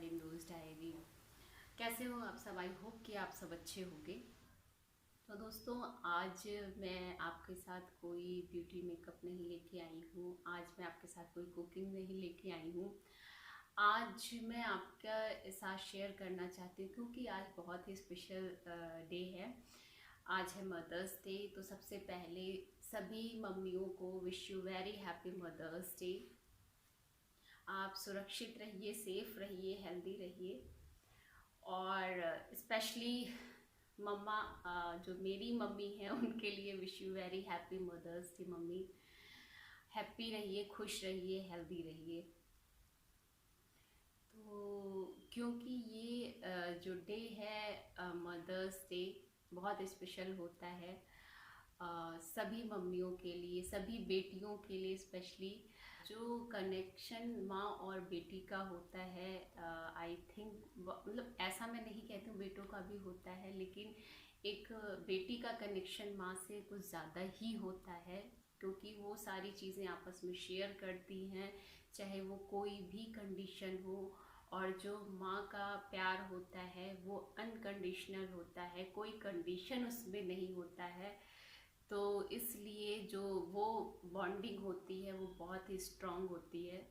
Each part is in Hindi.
स्माइलिंग रोज डायरी। कैसे हो आप सब? आई होप कि आप सब अच्छे होंगे। तो दोस्तों, आज मैं आपके साथ कोई ब्यूटी मेकअप नहीं लेके आई हूँ। आज मैं आपके साथ कोई कुकिंग नहीं लेके आई हूँ। आज मैं आपका साथ शेयर करना चाहती हूँ क्योंकि आज बहुत ही स्पेशल डे है। आज है मदर्स डे। तो सबसे पहले सभी मम्मियों को wish you very happy mother's day. आप सुरक्षित रहिए, सेफ रहिए, हेल्दी रहिए। और स्पेशली मम्मा, जो मेरी मम्मी है उनके लिए wish you very happy mother's day. Mummy happy रहिए, खुश रहिए, हेल्दी रहिए। तो क्योंकि ये जो डे है मदर्स डे बहुत स्पेशल होता है सभी मम्मियों के लिए, सभी बेटियों के लिए स्पेशली। जो कनेक्शन माँ और बेटी का होता है, आई थिंक, मतलब ऐसा मैं नहीं कहती हूँ, बेटों का भी होता है, लेकिन एक बेटी का कनेक्शन माँ से कुछ ज़्यादा ही होता है क्योंकि वो सारी चीज़ें आपस में शेयर करती हैं, चाहे वो कोई भी कंडीशन हो। और जो माँ का प्यार होता है वो अनकंडीशनल होता है, कोई कंडीशन उसमें नहीं होता है। तो इसलिए जो वो बॉन्डिंग होती है वो बहुत ही स्ट्रांग होती है।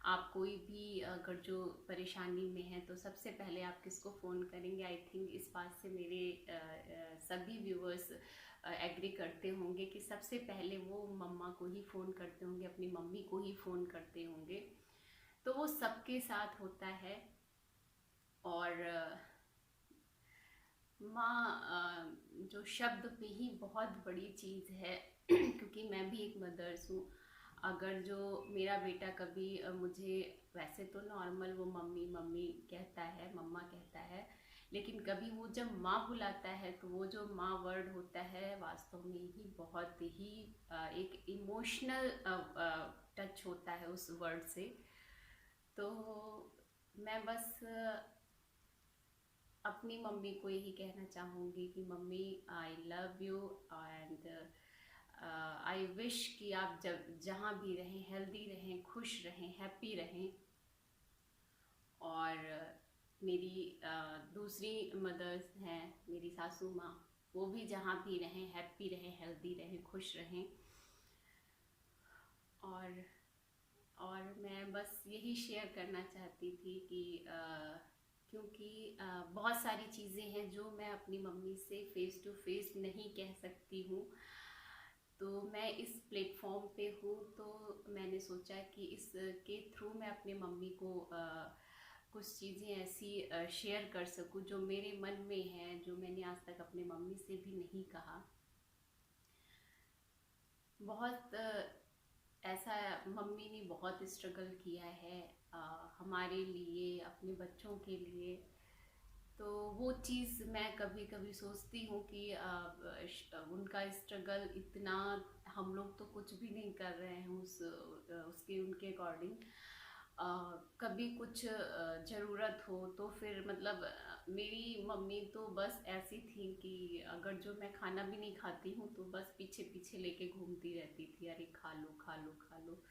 आप कोई भी अगर जो परेशानी में है तो सबसे पहले आप किसको फ़ोन करेंगे? आई थिंक इस बात से मेरे सभी व्यूअर्स एग्री करते होंगे कि सबसे पहले वो मम्मा को ही फ़ोन करते होंगे, अपनी मम्मी को ही फ़ोन करते होंगे। तो वो सबके साथ होता है। और माँ जो शब्द में ही बहुत बड़ी चीज़ है क्योंकि मैं भी एक मदर्स हूँ। अगर जो मेरा बेटा कभी मुझे, वैसे तो नॉर्मल वो मम्मी मम्मी कहता है, मम्मा कहता है, लेकिन कभी वो जब माँ बुलाता है तो वो जो माँ वर्ड होता है वास्तव में ही बहुत ही एक इमोशनल टच होता है उस वर्ड से। तो मैं बस अपनी मम्मी को यही कहना चाहूँगी कि mummy, I love you. And I wish कि आप जब जहाँ भी रहें हेल्दी रहें, खुश रहें, हैप्पी रहें। और मेरी दूसरी मदर्स हैं, मेरी सासू माँ, वो भी जहाँ भी रहें हैप्पी रहें, हेल्दी रहें, खुश रहें। और मैं बस यही शेयर करना चाहती थी कि क्योंकि बहुत सारी चीज़ें हैं जो मैं अपनी मम्मी से फेस टू फेस नहीं कह सकती हूँ। तो मैं इस प्लेटफॉर्म पे हूँ तो मैंने सोचा कि इसके थ्रू मैं अपने मम्मी को कुछ चीज़ें ऐसी शेयर कर सकूँ जो मेरे मन में हैं, जो मैंने आज तक अपने मम्मी से भी नहीं कहा। बहुत ऐसा मम्मी ने बहुत स्ट्रगल किया है हमारे लिए, अपने बच्चों के लिए। तो वो चीज़ मैं कभी कभी सोचती हूँ कि उनका स्ट्रगल इतना, हम लोग तो कुछ भी नहीं कर रहे हैं उसके उनके अकॉर्डिंग। कभी कुछ ज़रूरत हो तो फिर मतलब मेरी मम्मी तो बस ऐसी थी कि अगर जो मैं खाना भी नहीं खाती हूँ तो बस पीछे पीछे लेके घूमती रहती थी, अरे खा लो खा लो खा लो।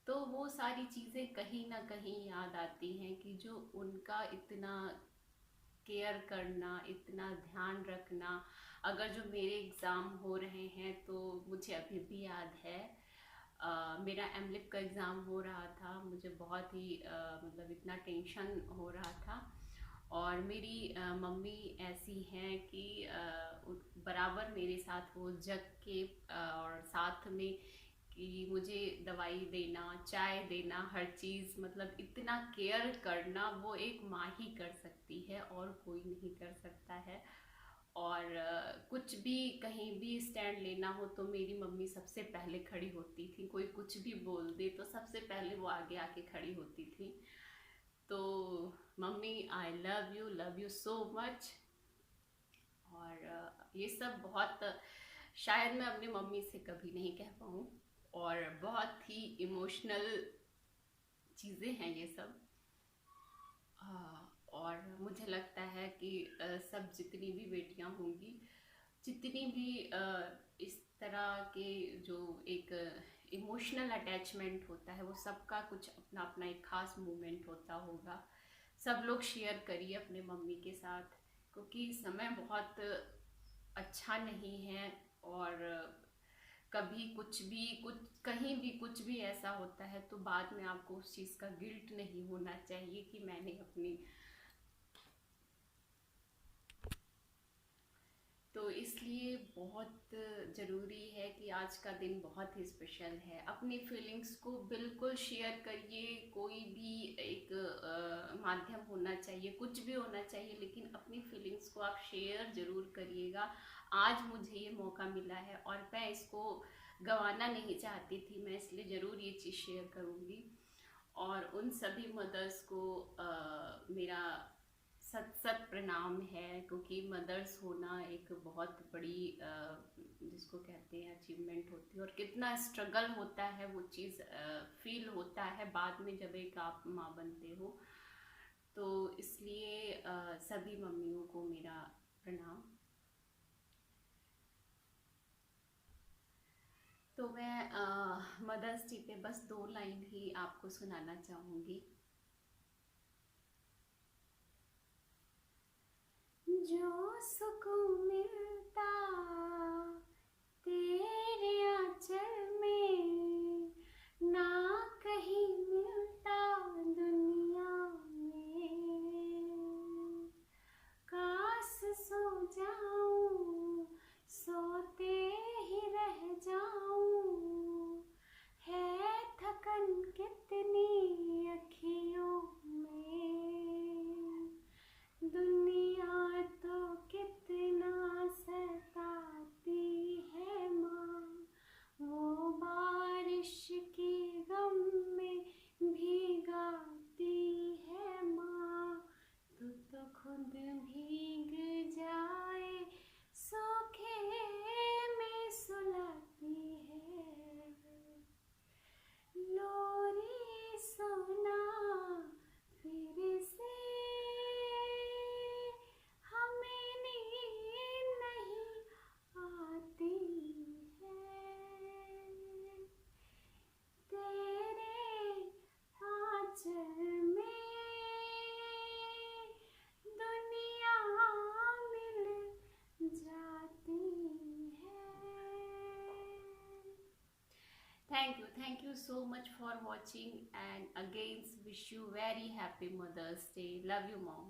तो वो सारी चीज़ें कहीं ना कहीं याद आती हैं कि जो उनका इतना केयर करना, इतना ध्यान रखना। अगर जो मेरे एग्ज़ाम हो रहे हैं तो मुझे अभी भी याद है, मेरा एमलिप का एग्ज़ाम हो रहा था, मुझे बहुत ही मतलब इतना टेंशन हो रहा था। और मेरी मम्मी ऐसी हैं कि बराबर मेरे साथ वो जग के और साथ में कि मुझे दवाई देना, चाय देना, हर चीज़, मतलब इतना केयर करना वो एक माँ ही कर सकती है और कोई नहीं कर सकता है। और कुछ भी कहीं भी स्टैंड लेना हो तो मेरी मम्मी सबसे पहले खड़ी होती थी। कोई कुछ भी बोल दे तो सबसे पहले वो आगे आके खड़ी होती थी। तो mummy, I love you so much. और ये सब बहुत शायद मैं अपनी मम्मी से कभी नहीं कह पाऊँ। और बहुत ही इमोशनल चीज़ें हैं ये सब। और मुझे लगता है कि सब जितनी भी बेटियां होंगी, जितनी भी इस तरह के जो एक इमोशनल अटैचमेंट होता है, वो सबका कुछ अपना अपना एक खास मोमेंट होता होगा। सब लोग शेयर करिए अपने मम्मी के साथ, क्योंकि समय बहुत अच्छा नहीं है। और कभी कुछ कहीं भी कुछ भी ऐसा होता है तो बाद में आपको उस चीज़ का गिल्ट नहीं होना चाहिए कि मैंने अपनी, तो इसलिए बहुत ज़रूरी है कि आज का दिन बहुत ही स्पेशल है। अपनी फीलिंग्स को बिल्कुल शेयर करिए। कोई भी एक माध्यम होना चाहिए, कुछ भी होना चाहिए, लेकिन अपनी फीलिंग्स को आप शेयर ज़रूर करिएगा। आज मुझे ये मौका मिला है और मैं इसको गंवाना नहीं चाहती थी, मैं इसलिए ज़रूर ये चीज़ शेयर करूँगी। और उन सभी मदर्स को मेरा सत सत प्रणाम है, क्योंकि मदर्स होना एक बहुत बड़ी जिसको कहते हैं अचीवमेंट होती है, और कितना स्ट्रगल होता है वो चीज़ फील होता है बाद में जब एक आप माँ बनते हो। तो इसलिए सभी मम्मियों को मेरा प्रणाम। तो मैं मदर्स डे पे बस 2 लाइन ही आपको सुनाना चाहूँगी। जो सुकून मिलता तेरे आंचल में, ना कहीं मिलता दुनिया में। काश सो जाऊं, सोते ही रह जाऊं, है थकन कितनी अखियों में। दुनिया तो कितना सताती है माँ, वो बारिश की गम में भीगाती है माँ। तू तो खुद भीग जाए सूखे में सुलाती है। लोरी सोना फिर से हमें नींद नहीं आती है। तेरे आंचल में दुनिया मिल जाती है। Thank you so much for watching, and again wish you very happy Mother's Day. Love you, mom.